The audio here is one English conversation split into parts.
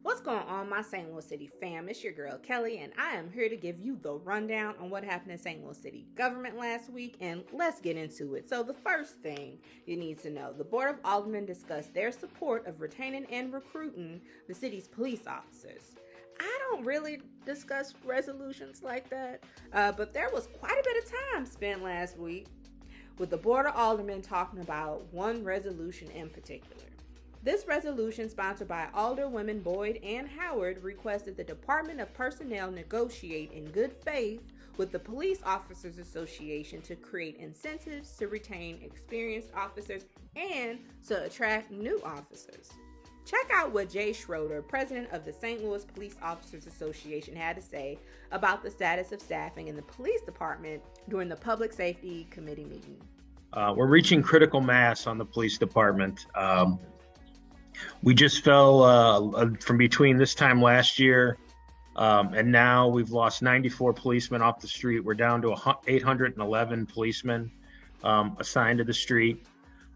What's going on, my St. Louis City fam? It's your girl Kelly, and I am here to give you the rundown on what happened in St. Louis City government last week, and let's get into it. So, the first thing you need to know, the Board of Aldermen discussed their support of retaining and recruiting the city's police officers. I don't really discuss resolutions like that, but there was quite a bit of time spent last week with the Board of Aldermen talking about one resolution in particular. This resolution, sponsored by Alderwomen Boyd and Howard, requested the Department of Personnel negotiate in good faith with the Police Officers Association to create incentives to retain experienced officers and to attract new officers. Check out what Jay Schroeder, president of the St. Louis Police Officers Association, had to say about the status of staffing in the police department during the Public Safety Committee meeting. We're reaching critical mass on the police department. We just fell from between this time last year and now we've lost 94 policemen off the street. We're down to 811 policemen assigned to the street.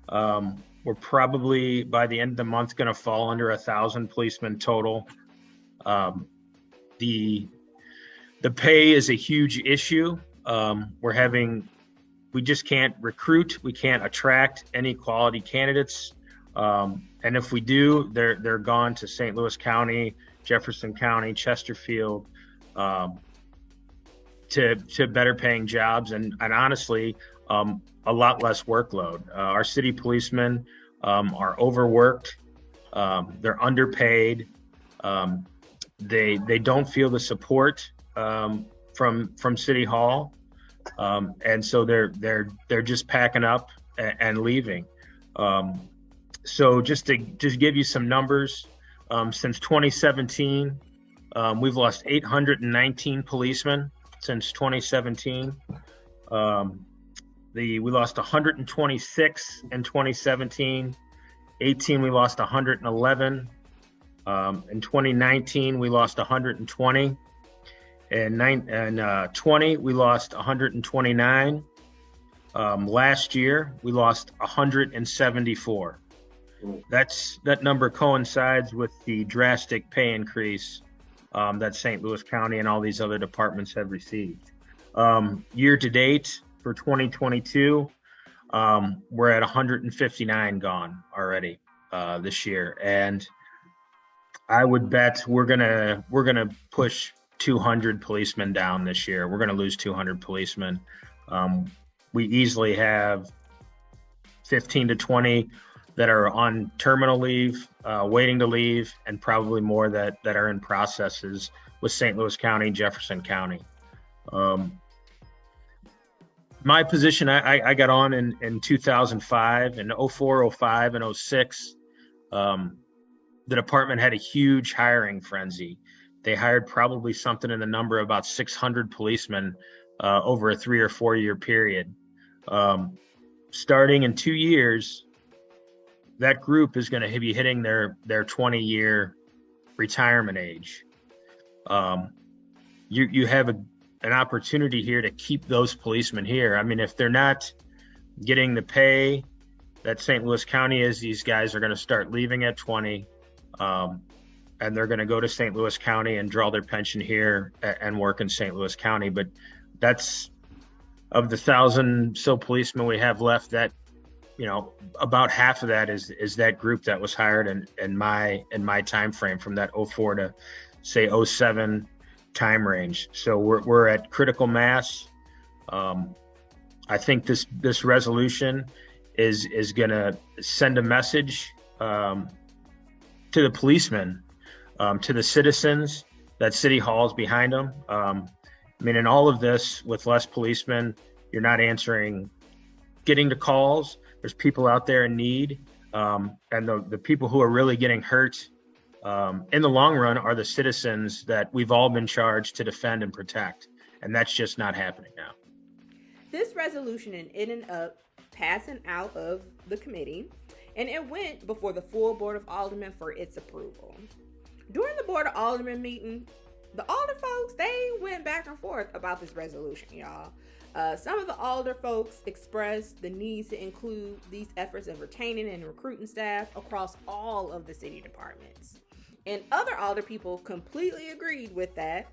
We're probably by the end of the month going to fall under 1,000 policemen total. The pay is a huge issue. We just can't recruit. We can't attract any quality candidates. And if we do, they're gone to St. Louis County, Jefferson County, Chesterfield, to better paying jobs and honestly, a lot less workload. Our city policemen are overworked. They're underpaid. They don't feel the support from City Hall, and so they're just packing up and leaving. So just to give you some numbers, since 2017, we've lost 819 policemen since 2017. We lost 126 in 2017. 18, we lost 111. In 2019, we lost 120. And 20, we lost 129. Last year, we lost 174. That number coincides with the drastic pay increase that St. Louis County and all these other departments have received. Year to date for 2022, we're at 159 gone already this year, and I would bet we're gonna push 200 policemen down this year. We're gonna lose 200 policemen. We easily have 15 to 20 that are on terminal leave, waiting to leave, and probably more that are in processes with St. Louis County, Jefferson County. My position, I got on in 2005, in 04, 05, and 06. The department had a huge hiring frenzy. They hired probably something in the number of about 600 policemen over a 3 or 4 year period. Starting in 2 years, that group is going to be hitting their 20-year retirement age. You have an opportunity here to keep those policemen here. I mean, if they're not getting the pay that St. Louis County is, these guys are going to start leaving at 20, and they're going to go to St. Louis County and draw their pension here and work in St. Louis County. But that's, of the 1,000 so policemen we have left, that about half of that is that group that was hired in my time frame from that 04 to say 07 time range. So we're at critical mass. I think this resolution is going to send a message to the policemen, to the citizens, that City Hall is behind them. I mean, in all of this, with less policemen, you're not getting the calls. There's people out there in need, and the people who are really getting hurt in the long run are the citizens that we've all been charged to defend and protect, and that's just not happening now. This resolution ended up passing out of the committee, and it went before the full Board of Aldermen for its approval. During the Board of Aldermen meeting, the Alder folks, they went back and forth about this resolution, y'all. Some of the Alder folks expressed the need to include these efforts of retaining and recruiting staff across all of the city departments. And other alder people completely agreed with that,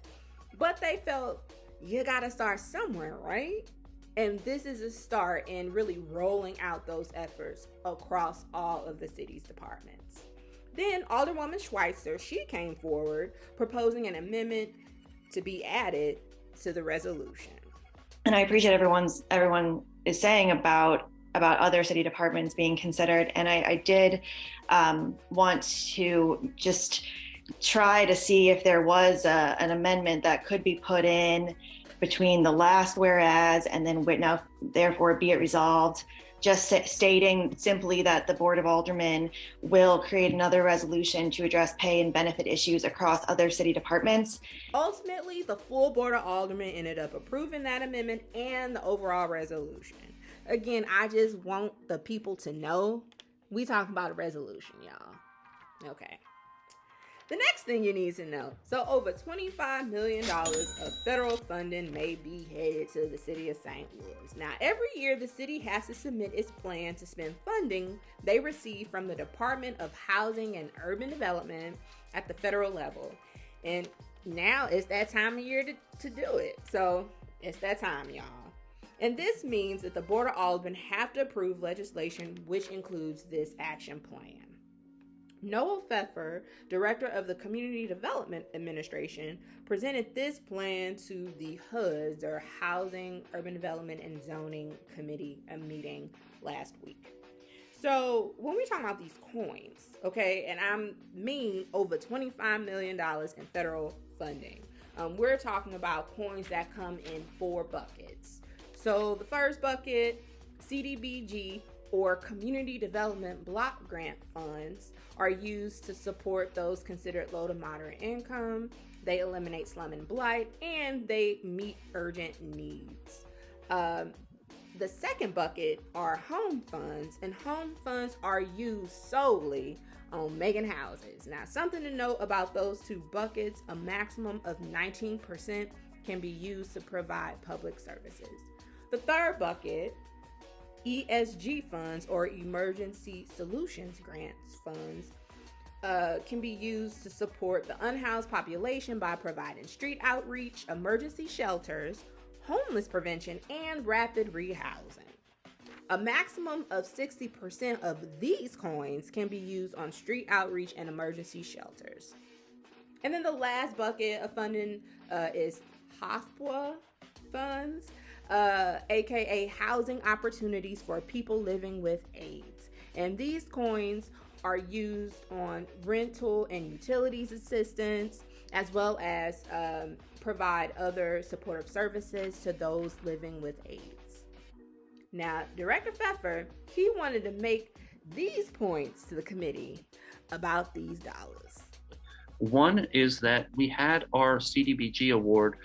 but they felt you gotta start somewhere, right? And this is a start in really rolling out those efforts across all of the city's departments. Then Alderwoman Schweitzer, she came forward proposing an amendment to be added to the resolution. And I appreciate everyone is saying about other city departments being considered. And I did want to just try to see if there was an amendment that could be put in between the last whereas and then now therefore be it resolved, just stating simply that the Board of Aldermen will create another resolution to address pay and benefit issues across other city departments. Ultimately, the full Board of Aldermen ended up approving that amendment and the overall resolution. Again, I just want the people to know we talking about a resolution, y'all. Okay. The next thing you need to know, so over $25 million of federal funding may be headed to the city of St. Louis. Now, every year the city has to submit its plan to spend funding they receive from the Department of Housing and Urban Development at the federal level. And now it's that time of year to do it. So it's that time, y'all. And this means that the Board of Aldermen have to approve legislation which includes this action plan. Noah Pfeffer, director of the Community Development Administration, presented this plan to the HUD's, or Housing, Urban Development, and Zoning Committee, a meeting last week. So when we talk about these coins, okay, and I mean over $25 million in federal funding, we're talking about coins that come in 4 buckets. So the first bucket, CDBG, or Community Development Block Grant funds, are used to support those considered low to moderate income. They eliminate slum and blight, and they meet urgent needs. The second bucket are home funds, and home funds are used solely on making houses. Now, something to note about those 2 buckets, a maximum of 19% can be used to provide public services. The third bucket, ESG funds, or Emergency Solutions Grants funds, can be used to support the unhoused population by providing street outreach, emergency shelters, homeless prevention, and rapid rehousing. A maximum of 60% of these coins can be used on street outreach and emergency shelters. And then the last bucket of funding is HOFPWA funds, aka Housing Opportunities for People Living with AIDS. And these coins are used on rental and utilities assistance, as well as provide other supportive services to those living with AIDS. Now, Director Pfeffer, he wanted to make these points to the committee about these dollars. One is that we had our CDBG award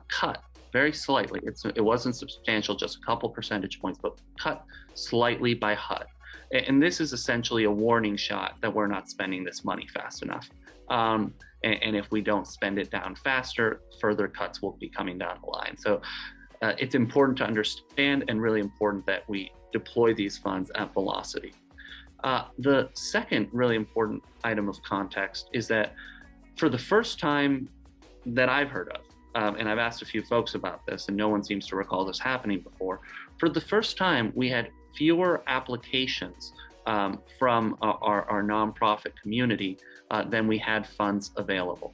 cut very slightly. It wasn't substantial, just a couple percentage points, but cut slightly by HUD. And this is essentially a warning shot that we're not spending this money fast enough. And if we don't spend it down faster, further cuts will be coming down the line. So it's important to understand, and really important that we deploy these funds at velocity. The second really important item of context is that for the first time that I've heard of, and I've asked a few folks about this, and no one seems to recall this happening before, for the first time we had fewer applications from our nonprofit community than we had funds available.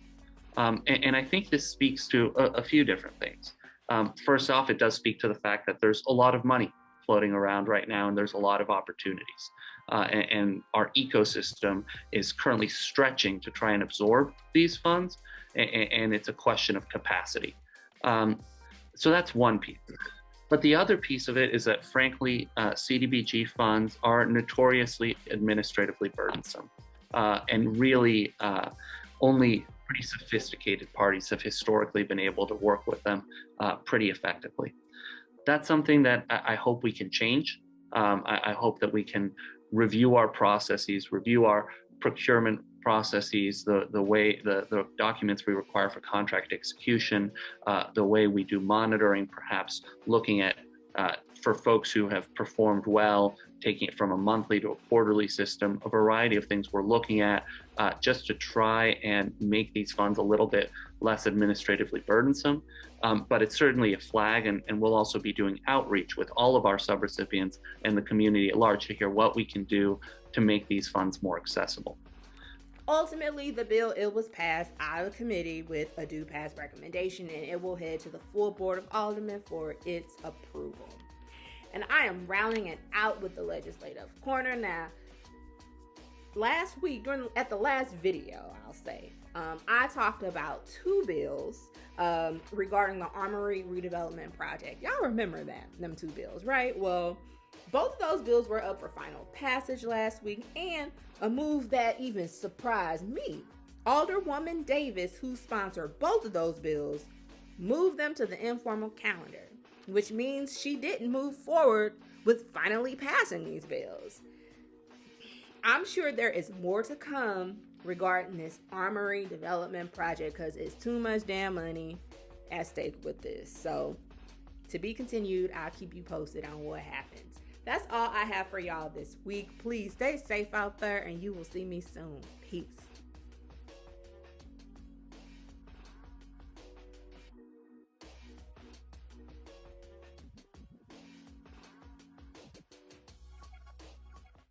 And I think this speaks to a few different things. First off, it does speak to the fact that there's a lot of money floating around right now, and there's a lot of opportunities. And our ecosystem is currently stretching to try and absorb these funds, and it's a question of capacity. So that's one piece. But the other piece of it is that, frankly, CDBG funds are notoriously administratively burdensome, and really only pretty sophisticated parties have historically been able to work with them pretty effectively. That's something that I hope we can change. I hope that we can review our processes, review our procurement processes, the documents we require for contract execution, the way we do monitoring, perhaps looking at for folks who have performed well, taking it from a monthly to a quarterly system, a variety of things we're looking at just to try and make these funds a little bit less administratively burdensome. But it's certainly a flag, and we'll also be doing outreach with all of our subrecipients and the community at large to hear what we can do to make these funds more accessible. Ultimately, the bill, it was passed out of committee with a due pass recommendation, and it will head to the full Board of Aldermen for its approval. And I am rounding it out with the legislative corner now. Last week, at the last video, I'll say, I talked about two bills regarding the Armory Redevelopment project. Y'all remember them two bills, right? Well, both of those bills were up for final passage last week, and a move that even surprised me. Alderwoman Davis, who sponsored both of those bills, moved them to the informal calendar, which means she didn't move forward with finally passing these bills. I'm sure there is more to come regarding this Armory Development project because it's too much damn money at stake with this. So, to be continued, I'll keep you posted on what happens. That's all I have for y'all this week. Please stay safe out there, and you will see me soon. Peace.